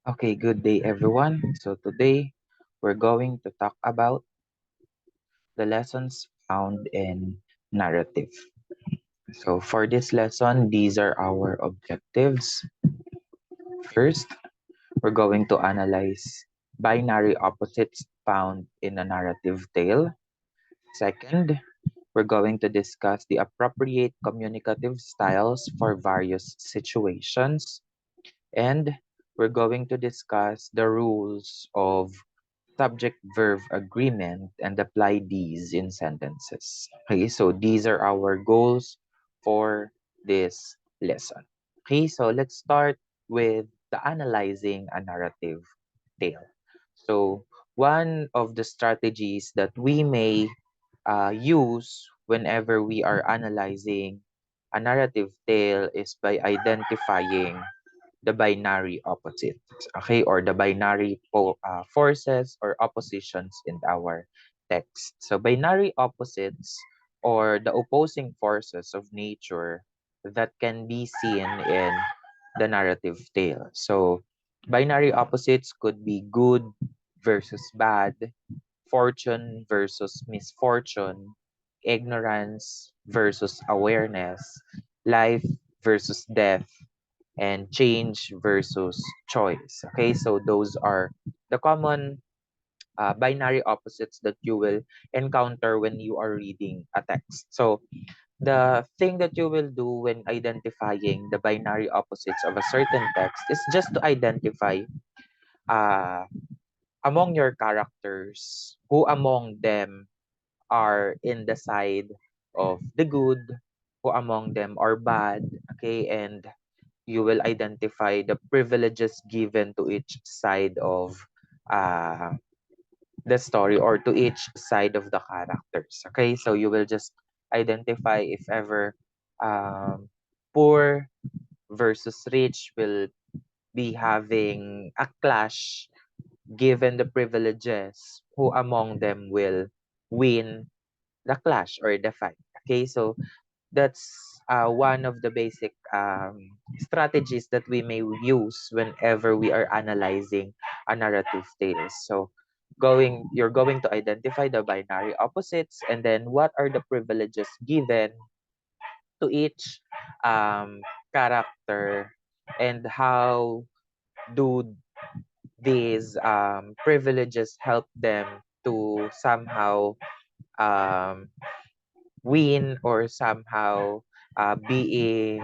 Okay, good day everyone. So today we're going to talk about the lessons found in narrative. So for this lesson, these are our objectives. First, we're going to analyze binary opposites found in a narrative tale. Second, we're going to discuss the appropriate communicative styles for various situations. And we're going to discuss the rules of subject-verb agreement and apply these in sentences. Okay, so these are our goals for this lesson. Okay, so let's start with the analyzing a narrative tale. So one of the strategies that we may use whenever we are analyzing a narrative tale is by identifying the binary opposites, okay, or the binary forces or oppositions in our text. So binary opposites or the opposing forces of nature that can be seen in the narrative tale. So binary opposites could be good versus bad, fortune versus misfortune, ignorance versus awareness, life versus death, and change versus choice. Okay, so those are the common binary opposites that you will encounter when you are reading a text. So the thing that you will do when identifying the binary opposites of a certain text is just to identify uh, among your characters who among them are in the side of the good, who among them are bad, okay, and you will identify the privileges given to each side of uh, the story or to each side of the characters. Okay, so you will just identify if ever um, poor versus rich will be having a clash given the privileges, who among them will win the clash or the fight. Okay, so that's one of the basic strategies that we may use whenever we are analyzing a narrative tale. So you're going to identify the binary opposites and then what are the privileges given to each character and how do these privileges help them to somehow um, win or somehow being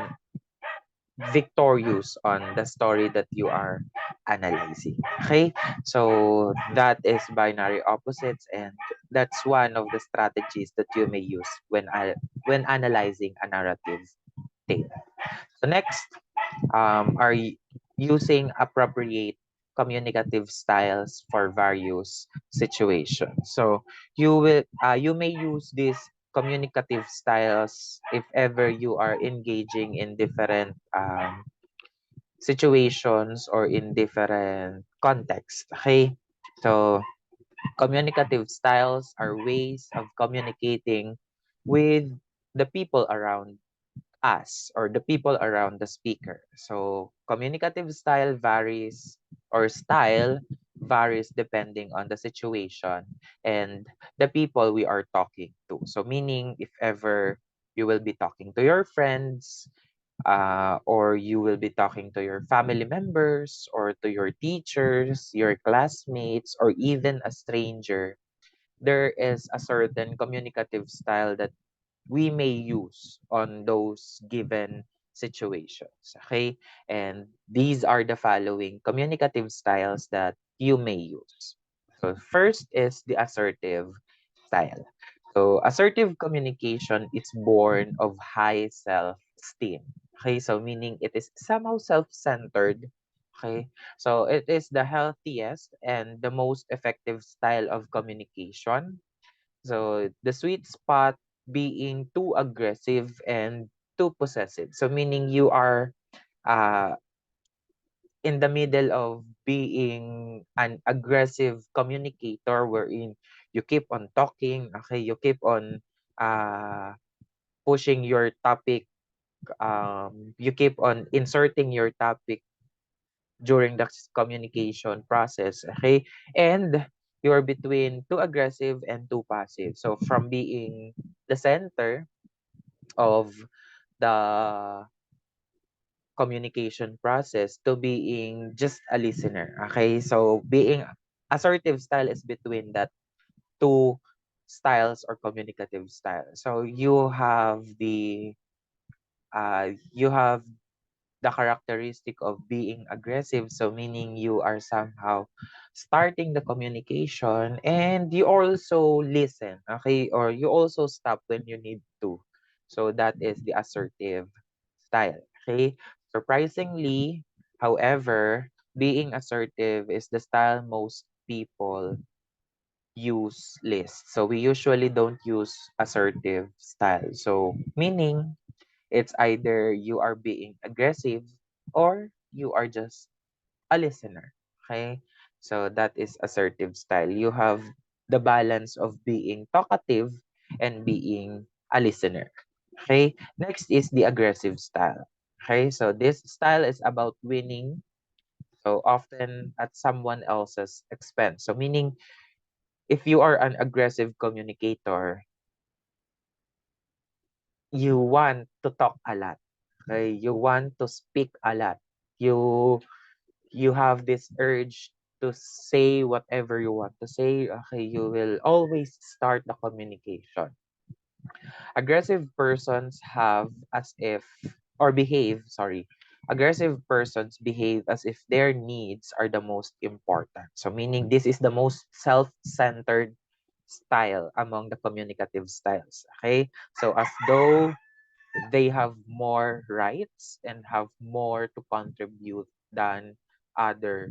victorious on the story that you are analyzing. Okay, so that is binary opposites, and that's one of the strategies that you may use when analyzing a narrative tale. So next, are using appropriate communicative styles for various situations. So you may use these communicative styles if ever you are engaging in different situations or in different contexts. Okay, so communicative styles are ways of communicating with the people around us or the people around the speaker. So communicative style varies depending on the situation and the people we are talking to. So meaning if ever you will be talking to your friends, or you will be talking to your family members or to your teachers, your classmates, or even a stranger, there is a certain communicative style that we may use on those given situations. Okay, and these are the following communicative styles that you may use. So first is the assertive style. So assertive communication is born of high self-esteem. Okay, so meaning it is somehow self-centered. Okay, so it is the healthiest and the most effective style of communication. So the sweet spot being too aggressive and too possessive. So meaning you are uh, in the middle of being an aggressive communicator wherein you keep on talking, okay, you keep on uh, pushing your topic, you keep on inserting your topic during the communication process. Okay, and you are between too aggressive and too passive. So from being the center of the communication process to being just a listener. Okay, so being assertive style is between that two styles or communicative style. So you have the characteristic of being aggressive, so meaning you are somehow starting the communication and you also listen, okay, or you also stop when you need to. So that is the assertive style. Okay, surprisingly, however, being assertive is the style most people use list. So we usually don't use assertive style. So meaning it's either you are being aggressive or you are just a listener. Okay? So that is assertive style. You have the balance of being talkative and being a listener. Okay? Next is the aggressive style. Okay? So this style is about winning, so often at someone else's expense. So meaning if you are an aggressive communicator, you want to talk a lot. Okay? You want to speak a lot. You you have this urge to say whatever you want to say. Okay, you will always start the communication. Aggressive persons have as if or behave, sorry. Aggressive persons behave as if their needs are the most important. So meaning this is the most self-centered style among the communicative styles. Okay? So as though they have more rights and have more to contribute than other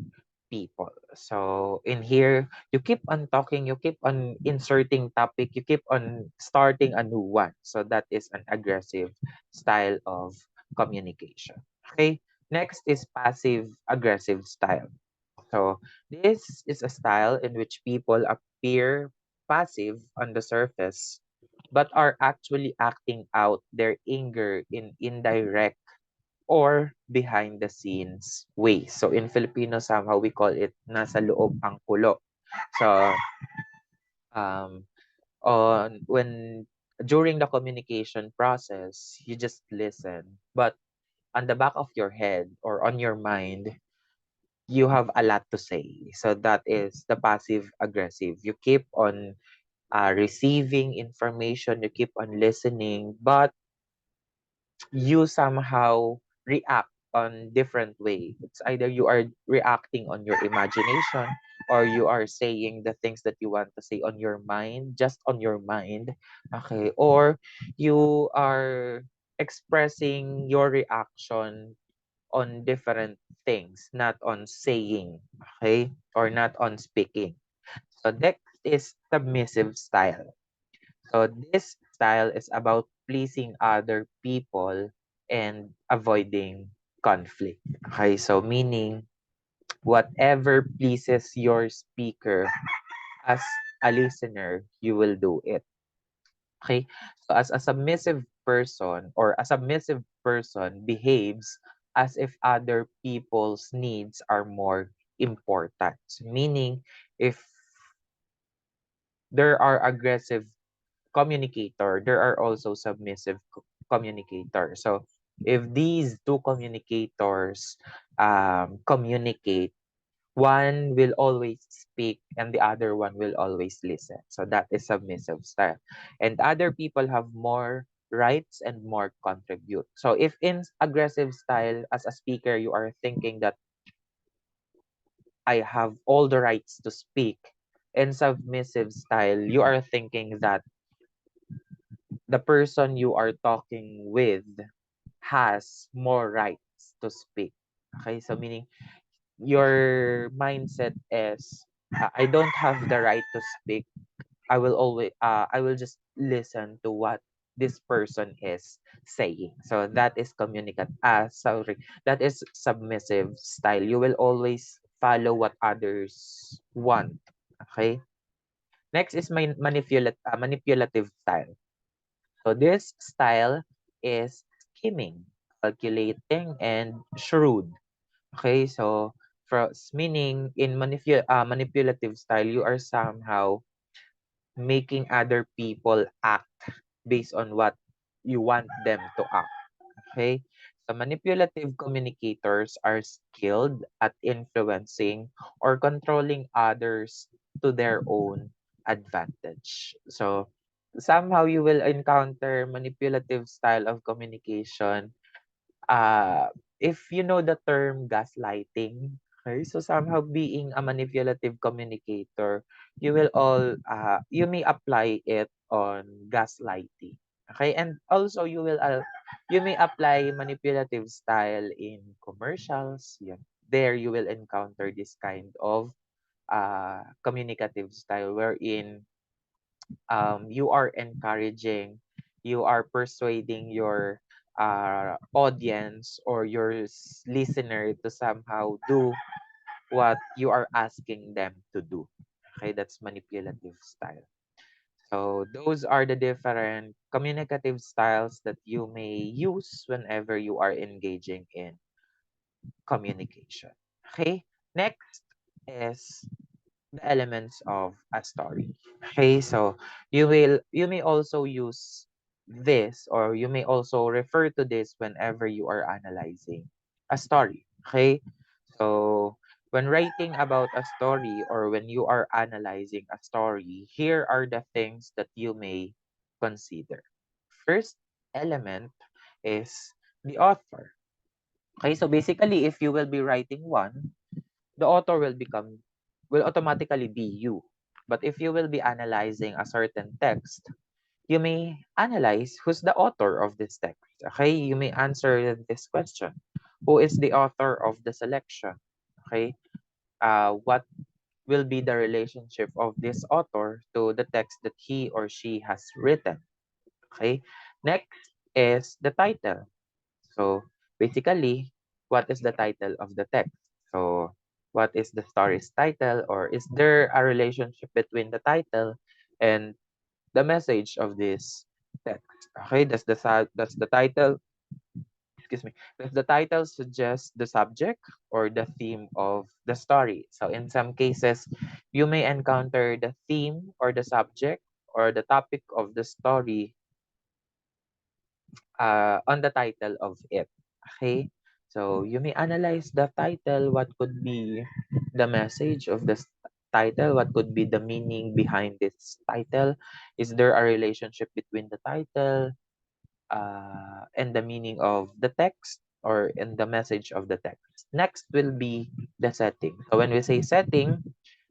people. So in here, you keep on talking, you keep on inserting topic, you keep on starting a new one. So that is an aggressive style of communication. Okay. Next is passive aggressive style. So this is a style in which people appear passive on the surface but are actually acting out their anger in indirect or behind the scenes ways. So in Filipino, somehow we call it nasa loob ang kulo. So um, on when during the communication process, you just listen, but on the back of your head or on your mind, you have a lot to say. So that is the passive aggressive. You keep on receiving information, you keep on listening, but you somehow react on different way. It's either you are reacting on your imagination or you are saying the things that you want to say on your mind, just on your mind. Okay. Or you are expressing your reaction on different things, not on saying, okay, or not on speaking. So next is submissive style. So this style is about pleasing other people and avoiding conflict. Okay, so meaning whatever pleases your speaker as a listener, you will do it. Okay, so as a submissive person or a submissive person behaves as if other people's needs are more important. Meaning, if there are aggressive communicator, there are also submissive communicator. So if these two communicators communicate, one will always speak and the other one will always listen. So that is submissive style. And other people have more rights and more contribute. So if in aggressive style, as a speaker, you are thinking that I have all the rights to speak, in submissive style, you are thinking that the person you are talking with has more rights to speak. Okay, so meaning your mindset is I don't have the right to speak. I will just listen to what this person is saying. So that is that is submissive style. You will always follow what others want. Okay. Next is my manipulative style. So this style is scheming, calculating, and shrewd. Okay, so Meaning in manipulative style, you are somehow making other people act based on what you want them to act. Okay? So manipulative communicators are skilled at influencing or controlling others to their own advantage. So somehow you will encounter manipulative style of communication uh, if you know the term gaslighting, okay, so somehow being a manipulative communicator, you may apply it on gaslighting. Okay, and also you may apply manipulative style in commercials. Yeah. There you will encounter this kind of communicative style wherein you are encouraging, you are persuading your audience or your listener to somehow do what you are asking them to do. Okay, that's manipulative style. So those are the different communicative styles that you may use whenever you are engaging in communication. Okay, next is the elements of a story. Okay, so you may also use this or you may also refer to this whenever you are analyzing a story. Okay, so when writing about a story or when you are analyzing a story, here are the things that you may consider. First element is the author. Okay, so basically if you will be writing one, the author will automatically be you. But if you will be analyzing a certain text, you may analyze who's the author of this text. Okay, you may answer this question: who is the author of the selection? Okay, what will be the relationship of this author to the text that he or she has written? Okay, next is the title. So basically, what is the title of the text? So what is the story's title, or is there a relationship between the title and the message of this text? Okay, does the title, excuse me, does the title suggest the subject or the theme of the story? So in some cases, you may encounter the theme or the subject or the topic of the story on the title of it. Okay? So you may analyze the title, what could be the message of this title, what could be the meaning behind this title, is there a relationship between the title and the meaning of the text or in the message of the text. Next will be the setting. So when we say setting,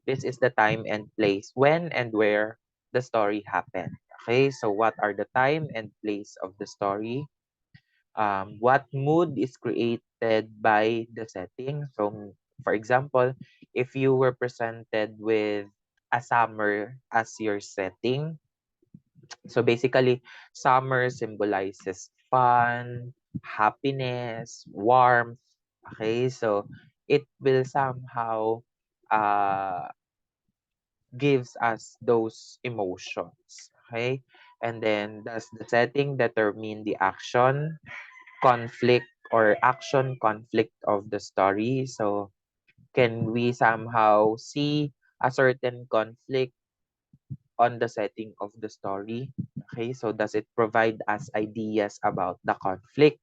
this is the time and place when and where the story happened. Okay, so what are the time and place of the story? What mood is created by the setting. So, for example, if you were presented with a summer as your setting, so basically, summer symbolizes fun, happiness, warmth. Okay, so it will somehow uh, gives us those emotions. Okay, and then does the setting determine the action? Conflict or action conflict of the story. So can we somehow see a certain conflict on the setting of the story? Okay, so does it provide us ideas about the conflict?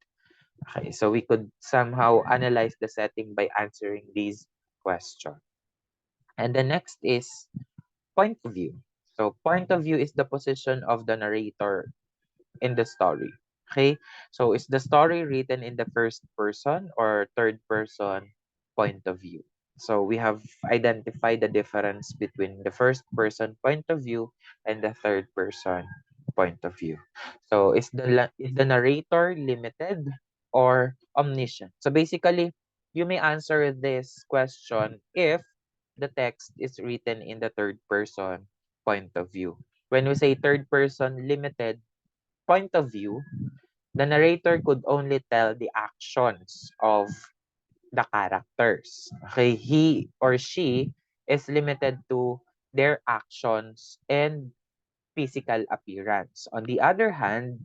Okay, so we could somehow analyze the setting by answering these questions. And the next is point of view. So point of view is the position of the narrator in the story. Okay, so is the story written in the first person or third person point of view? So we have identified the difference between the first person point of view and the third person point of view. So is the narrator limited or omniscient? So basically, you may answer this question if the text is written in the third person point of view. When we say third person limited point of view, the narrator could only tell the actions of the characters. Okay, he or she is limited to their actions and physical appearance. On the other hand,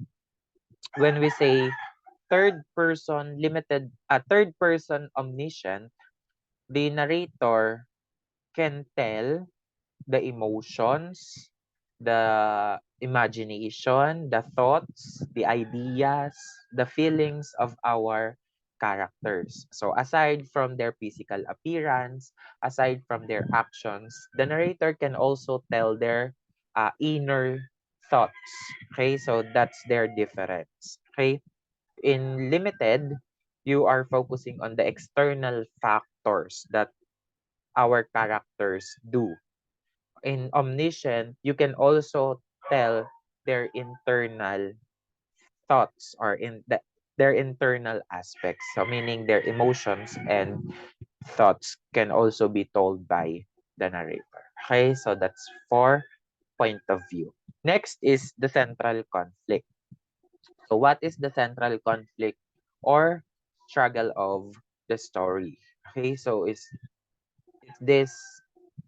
when we say third person omniscient, the narrator can tell the emotions, the imagination, the thoughts, the ideas, the feelings of our characters. So aside from their physical appearance, aside from their actions, the narrator can also tell their inner thoughts. Okay, so that's their difference. Okay, in limited, you are focusing on the external factors that our characters do. In omniscient, you can also tell their internal thoughts or their internal aspects. So meaning their emotions and thoughts can also be told by the narrator. Okay, so that's for point of view. Next is the central conflict. So what is the central conflict or struggle of the story? Okay, so is this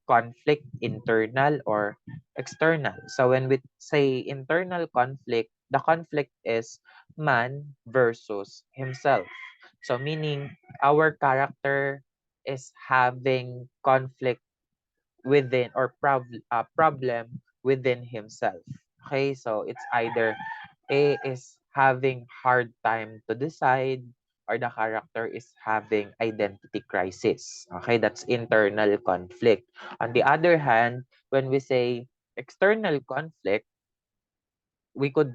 conflict internal or external? So when we say internal conflict, the conflict is man versus himself. So meaning our character is having conflict within or problem within himself. Okay, so it's either A is having hard time to decide or the character is having identity crisis. Okay, that's internal conflict. On the other hand, when we say external conflict, we could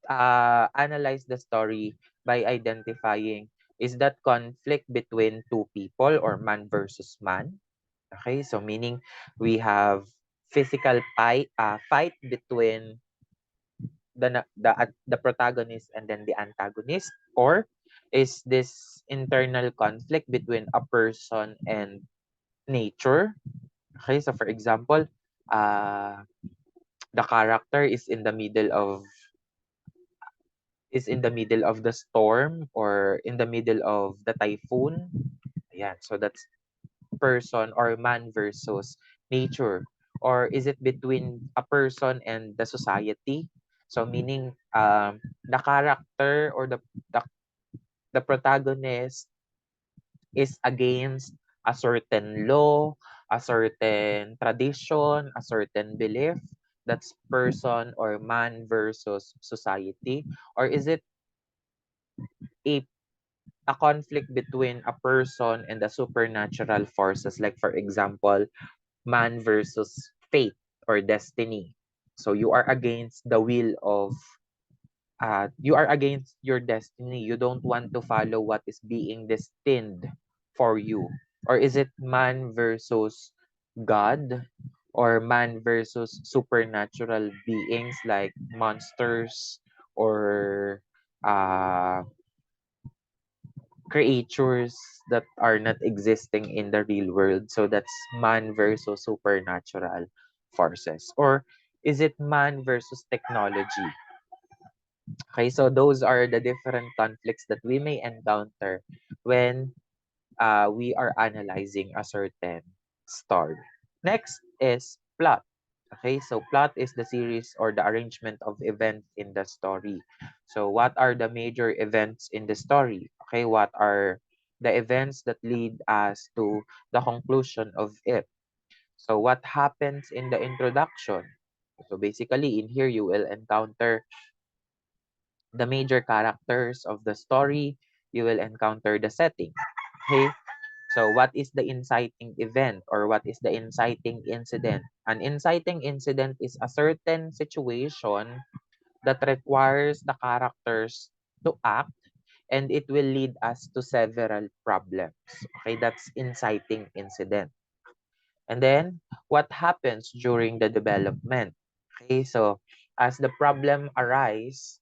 analyze the story by identifying, is that conflict between two people or man versus man? Okay, so meaning we have physical fight between the protagonist and then the antagonist, or is this internal conflict between a person and nature? Okay, so for example, uh the character is in the middle of the storm or in the middle of the typhoon. Yeah, so that's person or man versus nature. Or is it between a person and the society? So meaning the character or the, the protagonist is against a certain law, a certain tradition, a certain belief. That's person or man versus society. Or is it a a conflict between a person and the supernatural forces, like for example man versus fate or destiny? So you are against the will of you are against your destiny. You don't want to follow what is being destined for you. Or is it man versus God or man versus supernatural beings like monsters or uh, creatures that are not existing in the real world? So that's man versus supernatural forces. Or is it man versus technology? Okay, so those are the different conflicts that we may encounter when we are analyzing a certain story. Next is plot. Okay, so plot is the series or the arrangement of events in the story. So what are the major events in the story? Okay, what are the events that lead us to the conclusion of it? So what happens in the introduction? So basically in here you will encounter the major characters of the story. You will encounter the setting. Okay, so what is the inciting event or what is the inciting incident? An inciting incident is a certain situation that requires the characters to act, and it will lead us to several problems. Okay, that's inciting incident. And then what happens during the development? Okay, so as the problems arise,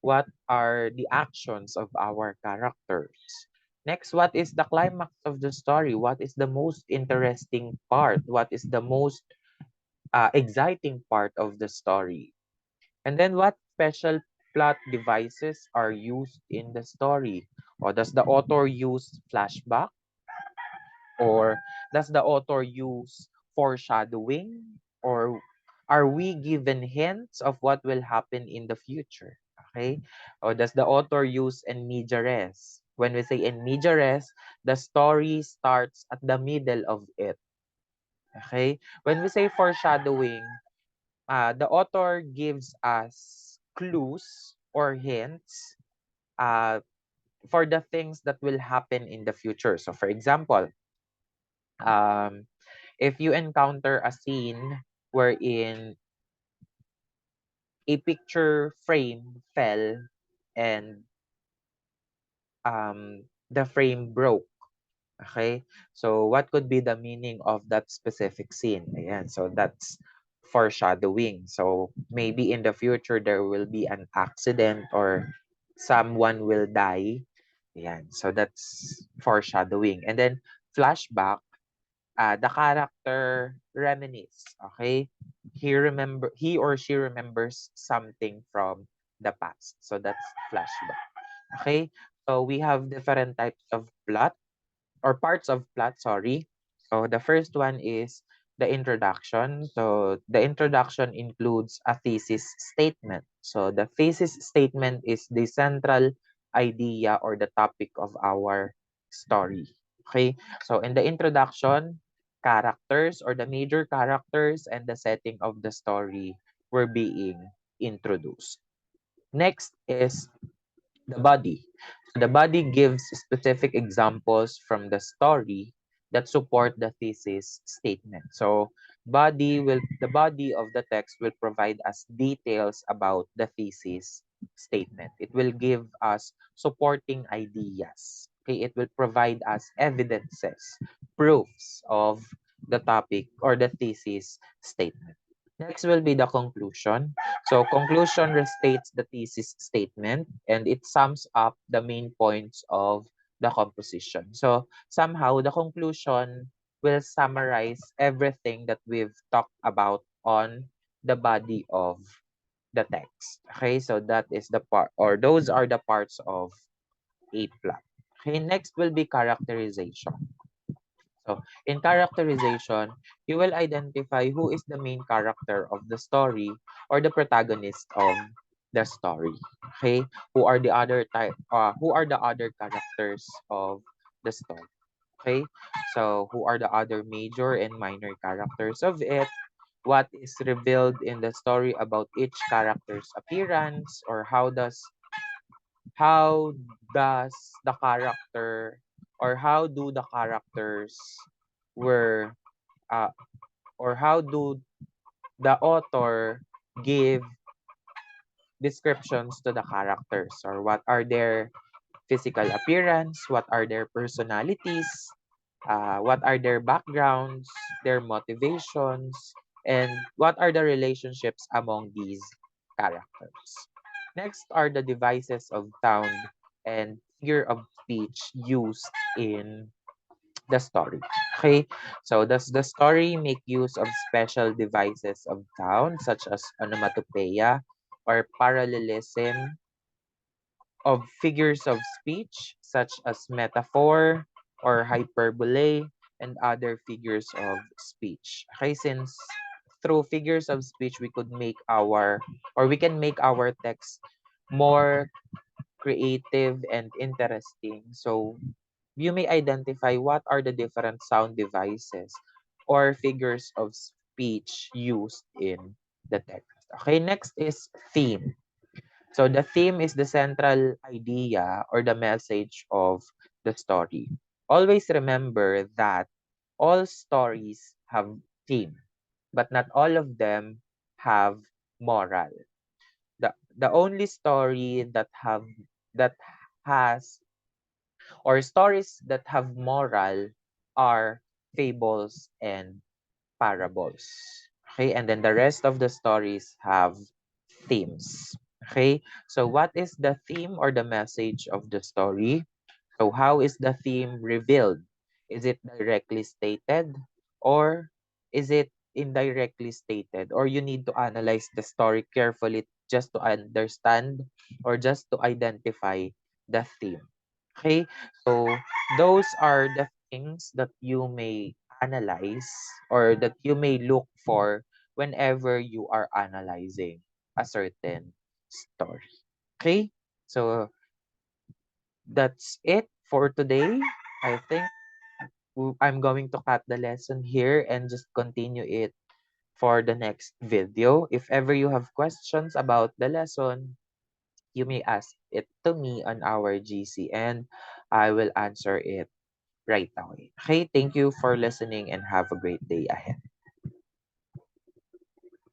what are the actions of our characters? Next, what is the climax of the story? What is the most interesting part? What is the most exciting part of the story? And then what special plot devices are used in the story? Or does the author use flashback? Or does the author use foreshadowing? Or are we given hints of what will happen in the future? Okay. Or does the author use en media res? When we say in media res, the story starts at the middle of it. Okay? When we say foreshadowing, the author gives us clues or hints uh, for the things that will happen in the future. So, for example, um, if you encounter a scene wherein a picture frame fell and the frame broke. Okay? So, what could be the meaning of that specific scene? Ayan. So, that's foreshadowing. So, maybe in the future, there will be an accident or someone will die. Ayan. So, that's foreshadowing. And then, flashback, the character reminisce. Okay? He or she remembers something from the past. So, that's flashback. Okay? So, we have different types of plot or parts of plot, sorry. So the first one is the introduction. So the introduction includes a thesis statement. So the thesis statement is the central idea or the topic of our story. Okay? So in the introduction, characters or the major characters and the setting of the story were being introduced. Next is the body. So the body gives specific examples from the story that support the thesis statement. So the body of the text will provide us details about the thesis statement. It will give us supporting ideas. Okay, it will provide us evidences, proofs of the topic or the thesis statement. Next will be the conclusion. So conclusion restates the thesis statement and it sums up the main points of the composition. So somehow the conclusion will summarize everything that we've talked about on the body of the text. Okay, so that is the part or those are the parts of a plot. Okay, next will be characterization. So, in characterization, you will identify who is the main character of the story or the protagonist of the story. Okay? Who are the other characters of the story? Okay? So, who are the other major and minor characters of it? What is revealed in the story about each character's appearance or how does the character or how do the characters were uh, or how do the author give descriptions to the characters or what are their physical appearance, what are their personalities, what are their backgrounds, their motivations, and what are the relationships among these characters. Next are the devices of sound and figure of speech used in the story. Okay, so does the story make use of special devices of sound such as onomatopoeia or parallelism of figures of speech such as metaphor or hyperbole and other figures of speech? Okay, since through figures of speech we could make our or we can make our text more creative and interesting. So you may identify what are the different sound devices or figures of speech used in the text. Okay, next is theme. So the theme is the central idea or the message of the story. Always remember that all stories have theme, but not all of them have moral. The only story that has or stories that have moral are fables and parables. Okay, and then the rest of the stories have themes. Okay, so what is the theme or the message of the story? So how is the theme revealed? Is it directly stated or is it indirectly stated? Or you need to analyze the story carefully just to understand or just to identify the theme. Okay, so those are the things that you may analyze or that you may look for whenever you are analyzing a certain story. Okay, so that's it for today. I think I'm going to cut the lesson here and just continue it for the next video. If ever you have questions about the lesson, you may ask it to me on our GC and I will answer it right away. Okay, thank you for listening and have a great day ahead.